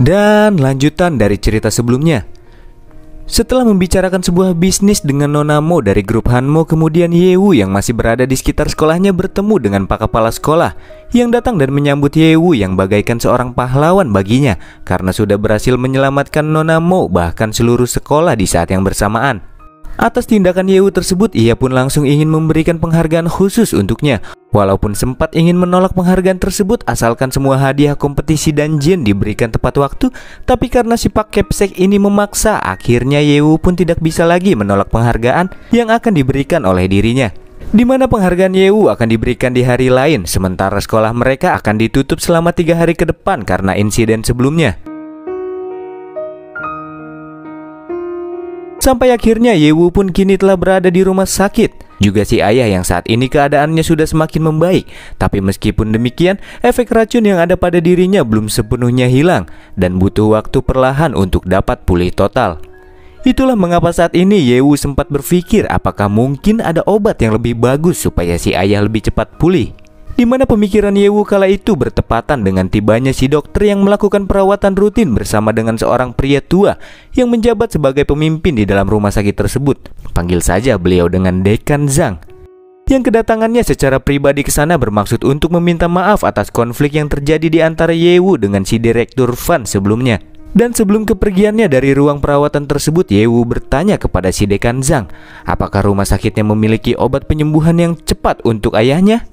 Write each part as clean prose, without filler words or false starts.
Dan lanjutan dari cerita sebelumnya. Setelah membicarakan sebuah bisnis dengan Nona Mo dari grup Hanmo, kemudian Yewu yang masih berada di sekitar sekolahnya bertemu dengan pak kepala sekolah yang datang dan menyambut Yewu yang bagaikan seorang pahlawan baginya karena sudah berhasil menyelamatkan Nona Mo bahkan seluruh sekolah di saat yang bersamaan. Atas tindakan Yewu tersebut, ia pun langsung ingin memberikan penghargaan khusus untuknya. Walaupun sempat ingin menolak penghargaan tersebut asalkan semua hadiah kompetisi dungeon diberikan tepat waktu, tapi karena si Pak Kepsek ini memaksa, akhirnya Yewu pun tidak bisa lagi menolak penghargaan yang akan diberikan oleh dirinya. Di mana penghargaan Yewu akan diberikan di hari lain, sementara sekolah mereka akan ditutup selama 3 hari ke depan karena insiden sebelumnya. Sampai akhirnya Yewu pun kini telah berada di rumah sakit. Juga si ayah yang saat ini keadaannya sudah semakin membaik. Tapi meskipun demikian, efek racun yang ada pada dirinya belum sepenuhnya hilang dan butuh waktu perlahan untuk dapat pulih total. Itulah mengapa saat ini Yewu sempat berpikir apakah mungkin ada obat yang lebih bagus supaya si ayah lebih cepat pulih. Di mana pemikiran Yewu kala itu bertepatan dengan tibanya si dokter yang melakukan perawatan rutin bersama dengan seorang pria tua yang menjabat sebagai pemimpin di dalam rumah sakit tersebut. Panggil saja beliau dengan Dekan Zhang. Yang kedatangannya secara pribadi ke sana bermaksud untuk meminta maaf atas konflik yang terjadi di antara Yewu dengan si Direktur Fan sebelumnya. Dan sebelum kepergiannya dari ruang perawatan tersebut, Yewu bertanya kepada si Dekan Zhang, apakah rumah sakitnya memiliki obat penyembuhan yang cepat untuk ayahnya?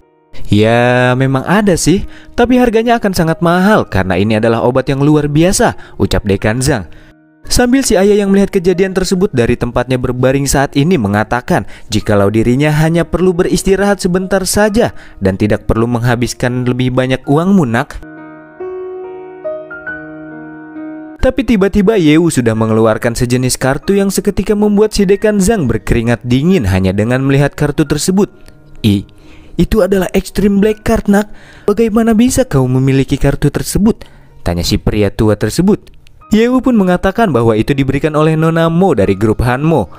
Ya memang ada sih, tapi harganya akan sangat mahal karena ini adalah obat yang luar biasa, ucap Dekan Zhang. Sambil si ayah yang melihat kejadian tersebut dari tempatnya berbaring saat ini mengatakan jikalau dirinya hanya perlu beristirahat sebentar saja dan tidak perlu menghabiskan lebih banyak uangmu nak. Tapi tiba-tiba Yewu sudah mengeluarkan sejenis kartu yang seketika membuat si Dekan Zhang berkeringat dingin hanya dengan melihat kartu tersebut. Itu adalah Extreme Black Card nak. Bagaimana bisa kau memiliki kartu tersebut? Tanya si pria tua tersebut. Yewu pun mengatakan bahwa itu diberikan oleh Nona Mo dari grup Hanmo.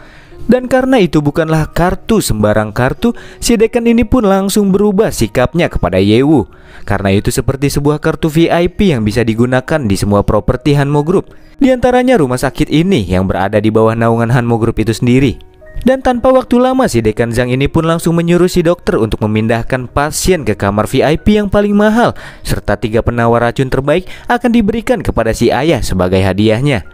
Dan karena itu bukanlah kartu sembarang kartu, si Dekan ini pun langsung berubah sikapnya kepada Yewu. Karena itu seperti sebuah kartu VIP yang bisa digunakan di semua properti Hanmo Group. Di antaranya rumah sakit ini yang berada di bawah naungan Hanmo Group itu sendiri. Dan tanpa waktu lama si Dekan Zhang ini pun langsung menyuruh si dokter untuk memindahkan pasien ke kamar VIP yang paling mahal, serta 3 penawar racun terbaik akan diberikan kepada si ayah sebagai hadiahnya.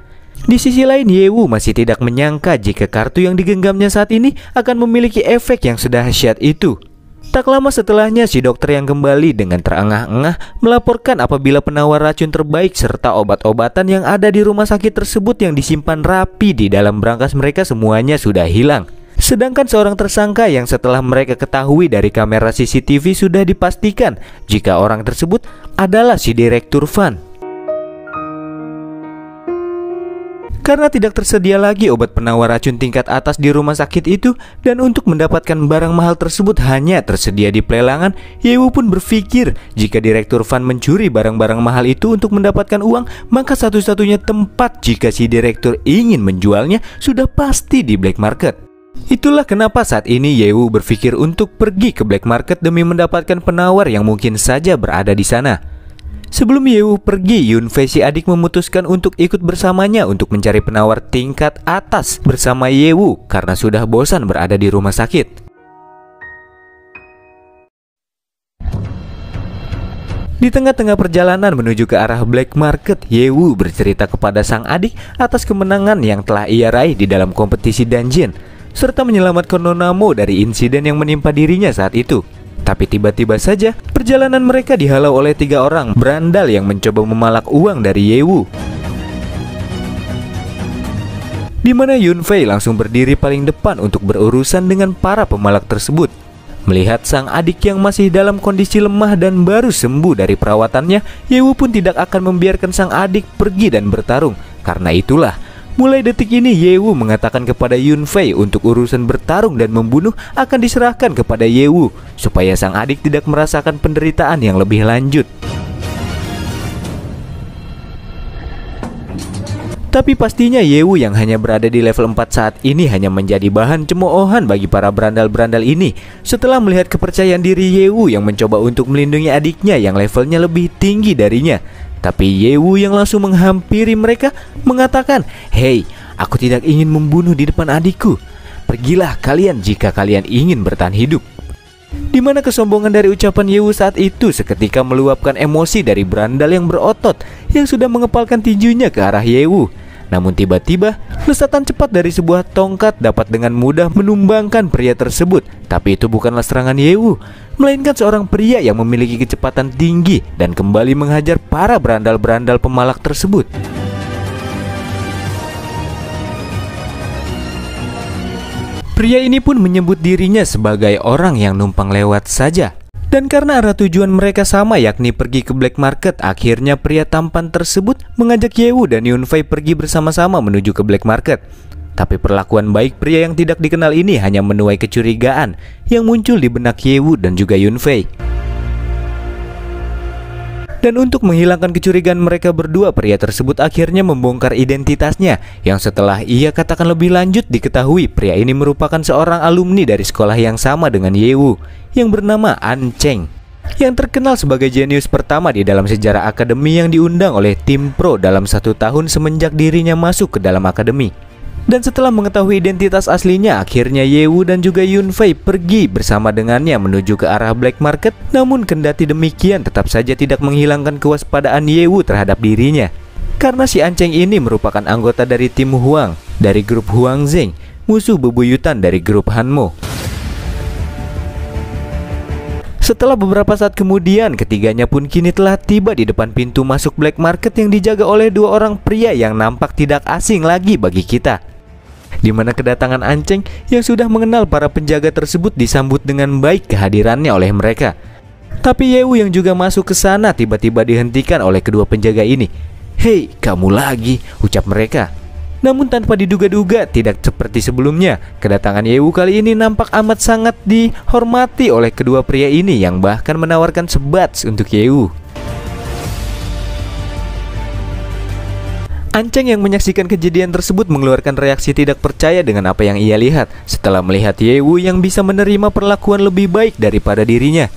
Di sisi lain, Yewu masih tidak menyangka jika kartu yang digenggamnya saat ini akan memiliki efek yang sedahsyat itu. Tak lama setelahnya si dokter yang kembali dengan terengah-engah melaporkan apabila penawar racun terbaik serta obat-obatan yang ada di rumah sakit tersebut yang disimpan rapi di dalam brankas mereka semuanya sudah hilang. Sedangkan seorang tersangka yang setelah mereka ketahui dari kamera CCTV sudah dipastikan jika orang tersebut adalah si Direktur Fan. Karena tidak tersedia lagi obat penawar racun tingkat atas di rumah sakit itu, dan untuk mendapatkan barang mahal tersebut hanya tersedia di pelelangan, Yewu pun berpikir jika Direktur Fan mencuri barang-barang mahal itu untuk mendapatkan uang, maka satu-satunya tempat jika si direktur ingin menjualnya sudah pasti di black market. Itulah kenapa saat ini Yewu berpikir untuk pergi ke black market demi mendapatkan penawar yang mungkin saja berada di sana. Sebelum Yewu pergi, Yunfei si adik memutuskan untuk ikut bersamanya untuk mencari penawar tingkat atas bersama Yewu karena sudah bosan berada di rumah sakit. Di tengah-tengah perjalanan menuju ke arah black market, Yewu bercerita kepada sang adik atas kemenangan yang telah ia raih di dalam kompetisi dungeon, serta menyelamatkan Nona Mo dari insiden yang menimpa dirinya saat itu. Tapi tiba-tiba saja perjalanan mereka dihalau oleh 3 orang berandal yang mencoba memalak uang dari Yewu. Di mana Yunfei langsung berdiri paling depan untuk berurusan dengan para pemalak tersebut. Melihat sang adik yang masih dalam kondisi lemah dan baru sembuh dari perawatannya, Yewu pun tidak akan membiarkan sang adik pergi dan bertarung. Karena itulah, mulai detik ini Yewu mengatakan kepada Yunfei untuk urusan bertarung dan membunuh akan diserahkan kepada Yewu, supaya sang adik tidak merasakan penderitaan yang lebih lanjut. Tapi pastinya Yewu yang hanya berada di level 4 saat ini hanya menjadi bahan cemoohan bagi para berandal-berandal ini. Setelah melihat kepercayaan diri Yewu yang mencoba untuk melindungi adiknya yang levelnya lebih tinggi darinya. Tapi Yewu yang langsung menghampiri mereka mengatakan, "Hei, aku tidak ingin membunuh di depan adikku. Pergilah kalian jika kalian ingin bertahan hidup." Di mana kesombongan dari ucapan Yewu saat itu seketika meluapkan emosi dari berandal yang berotot yang sudah mengepalkan tinjunya ke arah Yewu. Namun tiba-tiba, lesatan cepat dari sebuah tongkat dapat dengan mudah menumbangkan pria tersebut. Tapi itu bukanlah serangan Yewu, melainkan seorang pria yang memiliki kecepatan tinggi dan kembali menghajar para berandal-berandal pemalak tersebut. Pria ini pun menyebut dirinya sebagai orang yang numpang lewat saja. Dan karena arah tujuan mereka sama, yakni pergi ke black market, akhirnya pria tampan tersebut mengajak Yewu dan Yunfei pergi bersama-sama menuju ke black market. Tapi perlakuan baik pria yang tidak dikenal ini hanya menuai kecurigaan yang muncul di benak Yewu dan juga Yunfei. Dan untuk menghilangkan kecurigaan mereka berdua, pria tersebut akhirnya membongkar identitasnya, yang setelah ia katakan lebih lanjut diketahui pria ini merupakan seorang alumni dari sekolah yang sama dengan Yewu, yang bernama An Cheng, yang terkenal sebagai jenius pertama di dalam sejarah akademi yang diundang oleh tim pro dalam 1 tahun semenjak dirinya masuk ke dalam akademi. Dan setelah mengetahui identitas aslinya, akhirnya Yewu dan juga Yunfei pergi bersama dengannya menuju ke arah black market. Namun kendati demikian, tetap saja tidak menghilangkan kewaspadaan Yewu terhadap dirinya, karena si An Cheng ini merupakan anggota dari tim Huang, dari grup Huang Zeng, musuh bebuyutan dari grup Hanmo. Setelah beberapa saat kemudian, ketiganya pun kini telah tiba di depan pintu masuk black market yang dijaga oleh 2 orang pria yang nampak tidak asing lagi bagi kita. Di mana kedatangan An Cheng yang sudah mengenal para penjaga tersebut disambut dengan baik kehadirannya oleh mereka. Tapi Yewu yang juga masuk ke sana tiba-tiba dihentikan oleh kedua penjaga ini. "Hei, kamu lagi," ucap mereka. Namun tanpa diduga-duga, tidak seperti sebelumnya, kedatangan Yewu kali ini nampak amat sangat dihormati oleh kedua pria ini yang bahkan menawarkan sebats untuk Yewu. An Cheng yang menyaksikan kejadian tersebut mengeluarkan reaksi tidak percaya dengan apa yang ia lihat setelah melihat Yewu yang bisa menerima perlakuan lebih baik daripada dirinya.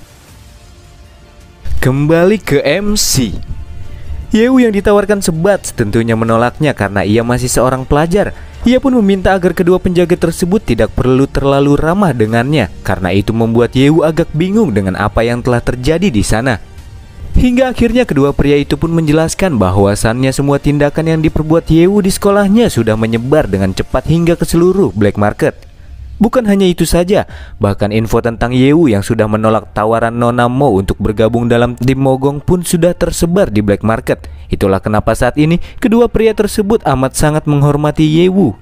Kembali ke MC. Yewu yang ditawarkan sebats tentunya menolaknya karena ia masih seorang pelajar. Ia pun meminta agar kedua penjaga tersebut tidak perlu terlalu ramah dengannya, karena itu membuat Yewu agak bingung dengan apa yang telah terjadi di sana. Hingga akhirnya kedua pria itu pun menjelaskan bahwasannya semua tindakan yang diperbuat Yewu di sekolahnya sudah menyebar dengan cepat hingga ke seluruh black market. Bukan hanya itu saja, bahkan info tentang Yewu yang sudah menolak tawaran Nona Mo untuk bergabung dalam tim Mogong pun sudah tersebar di black market. Itulah kenapa saat ini kedua pria tersebut amat sangat menghormati Yewu.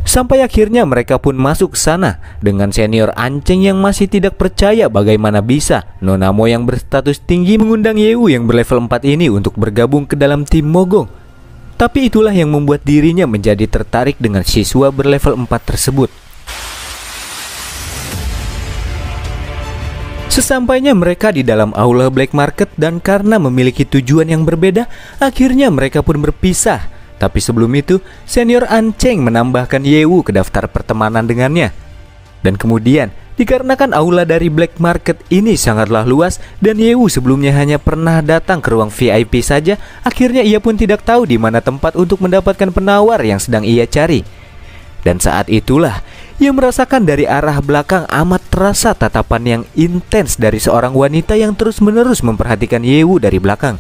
Sampai akhirnya mereka pun masuk ke sana dengan senior An Cheng yang masih tidak percaya bagaimana bisa Nona Mo yang berstatus tinggi mengundang Yewu yang berlevel 4 ini untuk bergabung ke dalam tim Mogong. Tapi itulah yang membuat dirinya menjadi tertarik dengan siswa berlevel 4 tersebut. Sesampainya mereka di dalam aula black market dan karena memiliki tujuan yang berbeda, akhirnya mereka pun berpisah. Tapi sebelum itu, senior An Cheng menambahkan Yewu ke daftar pertemanan dengannya. Dan kemudian, dikarenakan aula dari black market ini sangatlah luas dan Yewu sebelumnya hanya pernah datang ke ruang VIP saja, akhirnya ia pun tidak tahu di mana tempat untuk mendapatkan penawar yang sedang ia cari. Dan saat itulah ia merasakan dari arah belakang amat terasa tatapan yang intens dari seorang wanita yang terus-menerus memperhatikan Yewu dari belakang.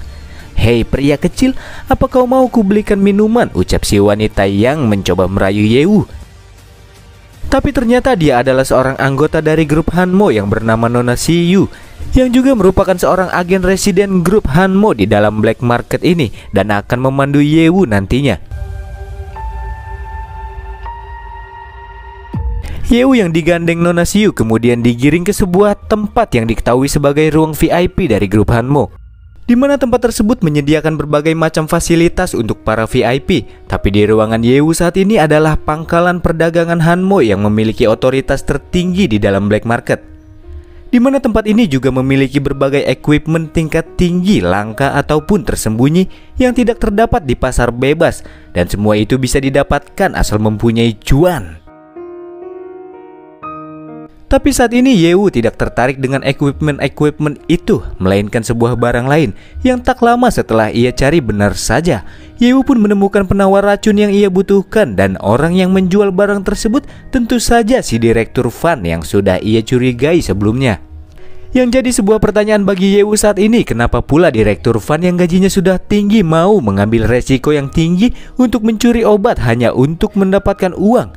"Hei pria kecil, apa kau mau kubelikan minuman?" ucap si wanita yang mencoba merayu Yewu. Tapi ternyata dia adalah seorang anggota dari grup Hanmo yang bernama Nona Siyu, yang juga merupakan seorang agen residen grup Hanmo di dalam black market ini dan akan memandu Yewu nantinya. Yewu yang digandeng Nona Siyu kemudian digiring ke sebuah tempat yang diketahui sebagai ruang VIP dari grup Hanmo, di mana tempat tersebut menyediakan berbagai macam fasilitas untuk para VIP. Tapi di ruangan Yewu saat ini adalah pangkalan perdagangan Hanmo yang memiliki otoritas tertinggi di dalam black market, di mana tempat ini juga memiliki berbagai equipment tingkat tinggi, langka ataupun tersembunyi yang tidak terdapat di pasar bebas, dan semua itu bisa didapatkan asal mempunyai cuan. Tapi saat ini Yewu tidak tertarik dengan equipment itu, melainkan sebuah barang lain. Yang tak lama setelah ia cari, benar saja Yewu pun menemukan penawar racun yang ia butuhkan. Dan orang yang menjual barang tersebut tentu saja si direktur Van yang sudah ia curigai sebelumnya. Yang jadi sebuah pertanyaan bagi Yewu saat ini, kenapa pula direktur Van yang gajinya sudah tinggi mau mengambil resiko yang tinggi untuk mencuri obat hanya untuk mendapatkan uang.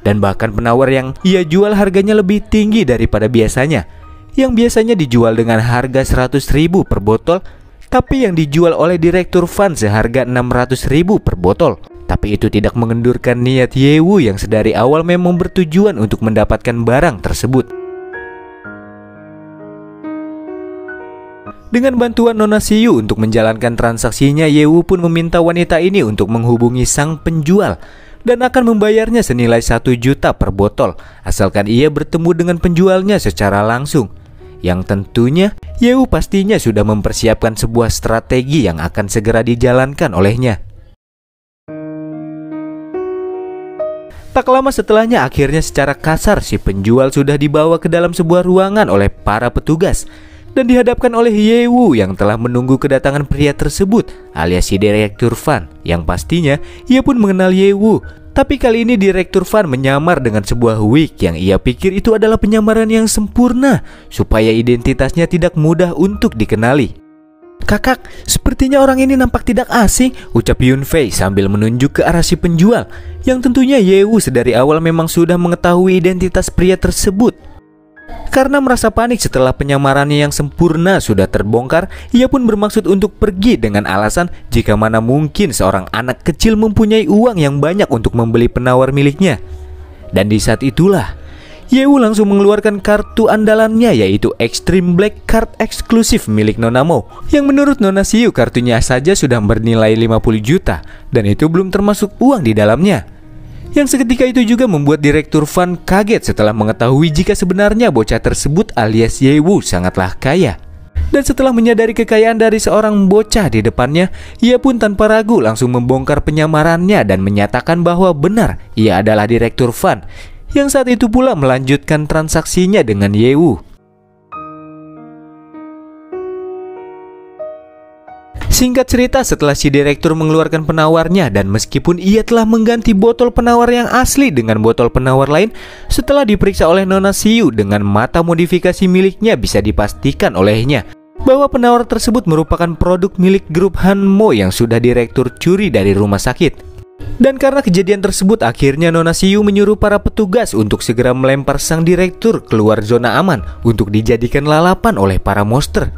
Dan bahkan penawar yang ia jual harganya lebih tinggi daripada biasanya. Yang biasanya dijual dengan harga 100.000 per botol, tapi yang dijual oleh direktur Van seharga 600.000 per botol. Tapi itu tidak mengendurkan niat Yewu yang sedari awal memang bertujuan untuk mendapatkan barang tersebut. Dengan bantuan Nona Siyu untuk menjalankan transaksinya, Yewu pun meminta wanita ini untuk menghubungi sang penjual dan akan membayarnya senilai 1 juta per botol asalkan ia bertemu dengan penjualnya secara langsung. Yang tentunya Yewu pastinya sudah mempersiapkan sebuah strategi yang akan segera dijalankan olehnya. Tak lama setelahnya, akhirnya secara kasar si penjual sudah dibawa ke dalam sebuah ruangan oleh para petugas dan dihadapkan oleh Yewu yang telah menunggu kedatangan pria tersebut alias si direktur Van. Yang pastinya ia pun mengenal Yewu. Tapi kali ini direktur Van menyamar dengan sebuah wig yang ia pikir itu adalah penyamaran yang sempurna supaya identitasnya tidak mudah untuk dikenali. "Kakak, sepertinya orang ini nampak tidak asing," ucap Yunfei sambil menunjuk ke arah si penjual. Yang tentunya Yewu sedari awal memang sudah mengetahui identitas pria tersebut. Karena merasa panik setelah penyamarannya yang sempurna sudah terbongkar, ia pun bermaksud untuk pergi dengan alasan jika mana mungkin seorang anak kecil mempunyai uang yang banyak untuk membeli penawar miliknya. Dan di saat itulah Yewu langsung mengeluarkan kartu andalannya, yaitu Extreme Black Card eksklusif milik Nona Mo, yang menurut Nona Siyu kartunya saja sudah bernilai 50 juta dan itu belum termasuk uang di dalamnya. Yang seketika itu juga membuat direktur Van kaget setelah mengetahui jika sebenarnya bocah tersebut alias Yewu sangatlah kaya. Dan setelah menyadari kekayaan dari seorang bocah di depannya, ia pun tanpa ragu langsung membongkar penyamarannya dan menyatakan bahwa benar ia adalah direktur Van, yang saat itu pula melanjutkan transaksinya dengan Yewu. Singkat cerita, setelah si direktur mengeluarkan penawarnya dan meskipun ia telah mengganti botol penawar yang asli dengan botol penawar lain, setelah diperiksa oleh Nona Siyu dengan mata modifikasi miliknya, bisa dipastikan olehnya bahwa penawar tersebut merupakan produk milik grup Hanmo yang sudah direktur curi dari rumah sakit. Dan karena kejadian tersebut, akhirnya Nona Siyu menyuruh para petugas untuk segera melempar sang direktur keluar zona aman untuk dijadikan lalapan oleh para monster.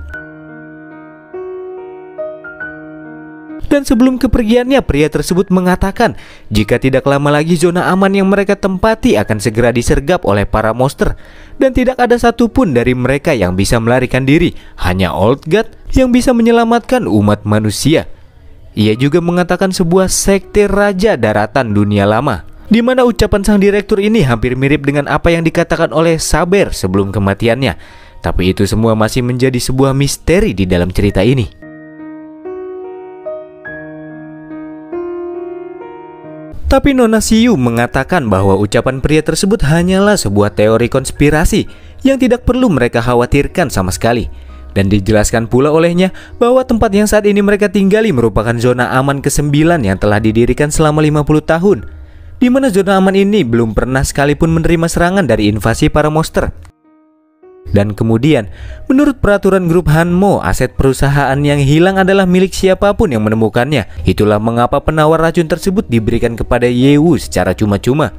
Dan sebelum kepergiannya, pria tersebut mengatakan jika tidak lama lagi zona aman yang mereka tempati akan segera disergap oleh para monster dan tidak ada satupun dari mereka yang bisa melarikan diri, hanya Old God yang bisa menyelamatkan umat manusia. Ia juga mengatakan sebuah sekte raja daratan dunia lama, di mana ucapan sang direktur ini hampir mirip dengan apa yang dikatakan oleh Saber sebelum kematiannya. Tapi itu semua masih menjadi sebuah misteri di dalam cerita ini. Tapi Nona Siyu mengatakan bahwa ucapan pria tersebut hanyalah sebuah teori konspirasi yang tidak perlu mereka khawatirkan sama sekali. Dan dijelaskan pula olehnya bahwa tempat yang saat ini mereka tinggali merupakan zona aman ke-9 yang telah didirikan selama 50 tahun, di mana zona aman ini belum pernah sekalipun menerima serangan dari invasi para monster. Dan kemudian, menurut peraturan grup Hanmo, aset perusahaan yang hilang adalah milik siapapun yang menemukannya. Itulah mengapa penawar racun tersebut diberikan kepada Yewu secara cuma-cuma.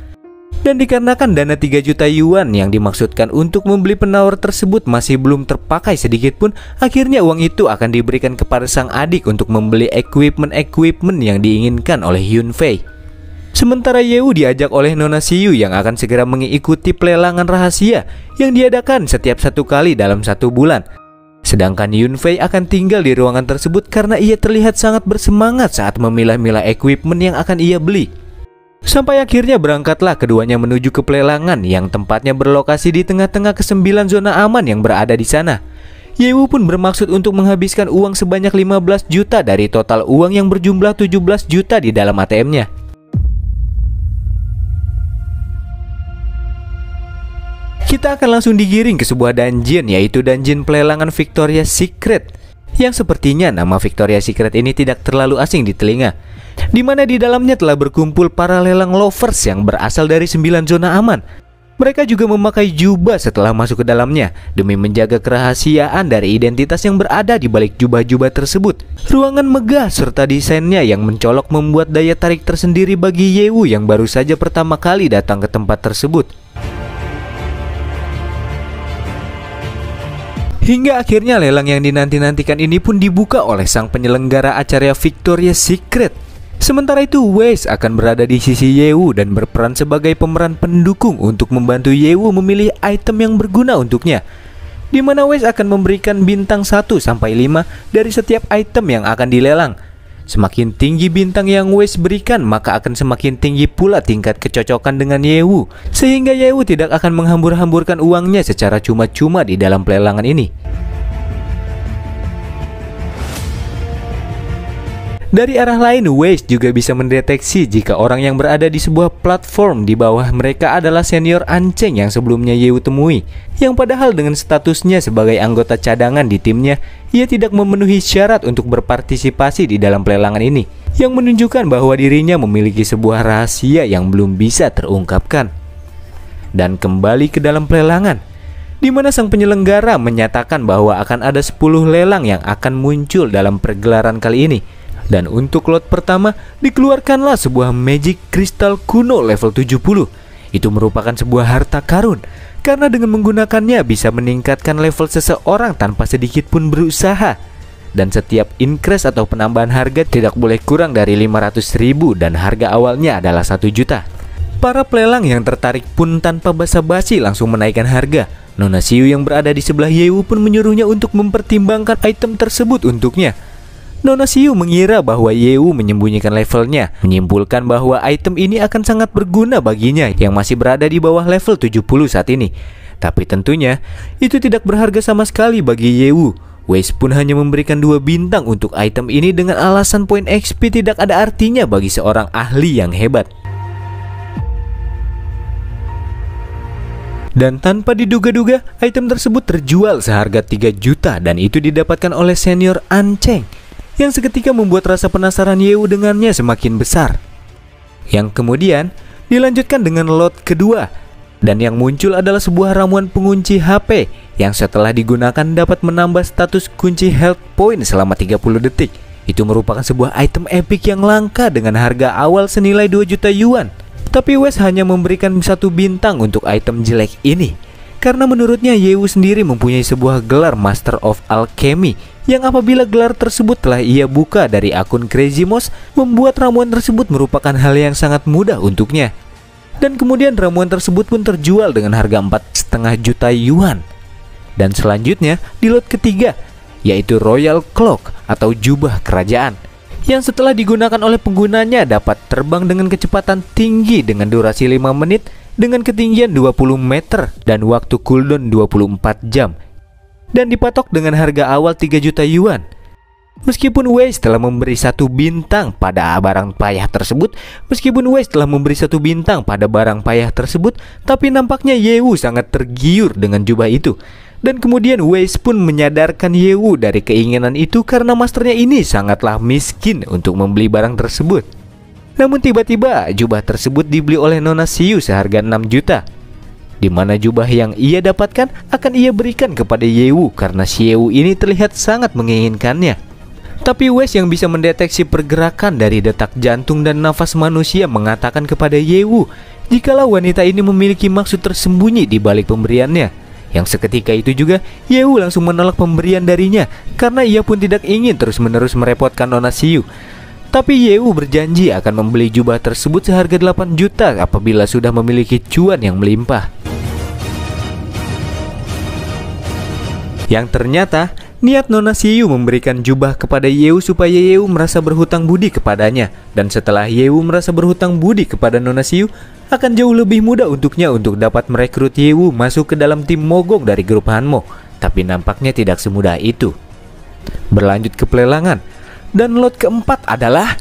Dan dikarenakan dana 3 juta yuan yang dimaksudkan untuk membeli penawar tersebut masih belum terpakai sedikit pun, akhirnya uang itu akan diberikan kepada sang adik untuk membeli equipment yang diinginkan oleh Yunfei. Sementara Yewu diajak oleh Nona Siyu yang akan segera mengikuti pelelangan rahasia yang diadakan setiap 1 kali dalam 1 bulan. Sedangkan Yunfei akan tinggal di ruangan tersebut karena ia terlihat sangat bersemangat saat memilah-milah equipment yang akan ia beli. Sampai akhirnya berangkatlah keduanya menuju ke pelelangan yang tempatnya berlokasi di tengah-tengah ke-9 zona aman yang berada di sana. Yewu pun bermaksud untuk menghabiskan uang sebanyak 15 juta dari total uang yang berjumlah 17 juta di dalam ATM-nya. kita akan langsung digiring ke sebuah dungeon, yaitu dungeon pelelangan Victoria's Secret, yang sepertinya nama Victoria's Secret ini tidak terlalu asing di telinga, di mana di dalamnya telah berkumpul para lelang lovers yang berasal dari 9 zona aman. Mereka juga memakai jubah setelah masuk ke dalamnya demi menjaga kerahasiaan dari identitas yang berada di balik jubah-jubah tersebut. Ruangan megah serta desainnya yang mencolok membuat daya tarik tersendiri bagi Yewu yang baru saja pertama kali datang ke tempat tersebut. Hingga akhirnya lelang yang dinanti-nantikan ini pun dibuka oleh sang penyelenggara acara Victoria's Secret. Sementara itu, Wes akan berada di sisi Yewu dan berperan sebagai pemeran pendukung untuk membantu Yewu memilih item yang berguna untuknya, di mana Wes akan memberikan bintang 1-5 dari setiap item yang akan dilelang. Semakin tinggi bintang yang Wes berikan, maka akan semakin tinggi pula tingkat kecocokan dengan Yewu, sehingga Yewu tidak akan menghambur-hamburkan uangnya secara cuma-cuma di dalam pelelangan ini. Dari arah lain, Wes juga bisa mendeteksi jika orang yang berada di sebuah platform di bawah mereka adalah senior Anceng yang sebelumnya Yewu temui, yang padahal dengan statusnya sebagai anggota cadangan di timnya, ia tidak memenuhi syarat untuk berpartisipasi di dalam pelelangan ini, yang menunjukkan bahwa dirinya memiliki sebuah rahasia yang belum bisa terungkapkan. Dan kembali ke dalam pelelangan, di mana sang penyelenggara menyatakan bahwa akan ada 10 lelang yang akan muncul dalam pergelaran kali ini. Dan untuk lot pertama dikeluarkanlah sebuah magic kristal kuno level 70. Itu merupakan sebuah harta karun, karena dengan menggunakannya bisa meningkatkan level seseorang tanpa sedikit pun berusaha. Dan setiap increase atau penambahan harga tidak boleh kurang dari 500.000 dan harga awalnya adalah 1 juta. Para pelelang yang tertarik pun tanpa basa-basi langsung menaikkan harga. Nona Xiu yang berada di sebelah Yewu pun menyuruhnya untuk mempertimbangkan item tersebut untuknya. Nona Xiu mengira bahwa Yewu menyembunyikan levelnya, menyimpulkan bahwa item ini akan sangat berguna baginya yang masih berada di bawah level 70 saat ini. Tapi tentunya itu tidak berharga sama sekali bagi Yewu. Wes pun hanya memberikan 2 bintang untuk item ini dengan alasan poin XP tidak ada artinya bagi seorang ahli yang hebat. Dan tanpa diduga-duga, item tersebut terjual seharga 3 juta dan itu didapatkan oleh senior Anceng, yang seketika membuat rasa penasaran Yewu dengannya semakin besar. Yang kemudian dilanjutkan dengan lot kedua, dan yang muncul adalah sebuah ramuan pengunci HP yang setelah digunakan dapat menambah status kunci health point selama 30 detik. Itu merupakan sebuah item epic yang langka dengan harga awal senilai 2 juta yuan. Tapi Wes hanya memberikan 1 bintang untuk item jelek ini, karena menurutnya Yewu sendiri mempunyai sebuah gelar Master of Alchemy, yang apabila gelar tersebut telah ia buka dari akun Crazy Mouse, membuat ramuan tersebut merupakan hal yang sangat mudah untuknya. Dan kemudian ramuan tersebut pun terjual dengan harga 4,5 juta yuan. Dan selanjutnya di lot ketiga, yaitu Royal Cloak atau jubah kerajaan, yang setelah digunakan oleh penggunanya dapat terbang dengan kecepatan tinggi dengan durasi 5 menit dengan ketinggian 20 meter dan waktu cooldown 24 jam. Dan dipatok dengan harga awal 3 juta yuan. Meskipun Wes telah memberi 1 bintang pada barang payah tersebut, tapi nampaknya Yewu sangat tergiur dengan jubah itu. Dan kemudian Wes pun menyadarkan Yewu dari keinginan itu karena masternya ini sangatlah miskin untuk membeli barang tersebut. Namun tiba-tiba jubah tersebut dibeli oleh Nona Xiu seharga 6 juta. Di mana jubah yang ia dapatkan akan ia berikan kepada Yewu karena si Yewu ini terlihat sangat menginginkannya. Tapi Wes yang bisa mendeteksi pergerakan dari detak jantung dan nafas manusia mengatakan kepada Yewu jikalau wanita ini memiliki maksud tersembunyi di balik pemberiannya. Yang seketika itu juga Yewu langsung menolak pemberian darinya karena ia pun tidak ingin terus-menerus merepotkan Nona Xiu. Tapi Yewu berjanji akan membeli jubah tersebut seharga 8 juta apabila sudah memiliki cuan yang melimpah. Yang ternyata niat Nona Xiu memberikan jubah kepada Yewu supaya Yewu merasa berhutang budi kepadanya. Dan setelah Yewu merasa berhutang budi kepada Nona Xiu, akan jauh lebih mudah untuknya untuk dapat merekrut Yewu masuk ke dalam tim mogok dari grup Hanmo. Tapi nampaknya tidak semudah itu. Berlanjut ke pelelangan, dan lot keempat adalah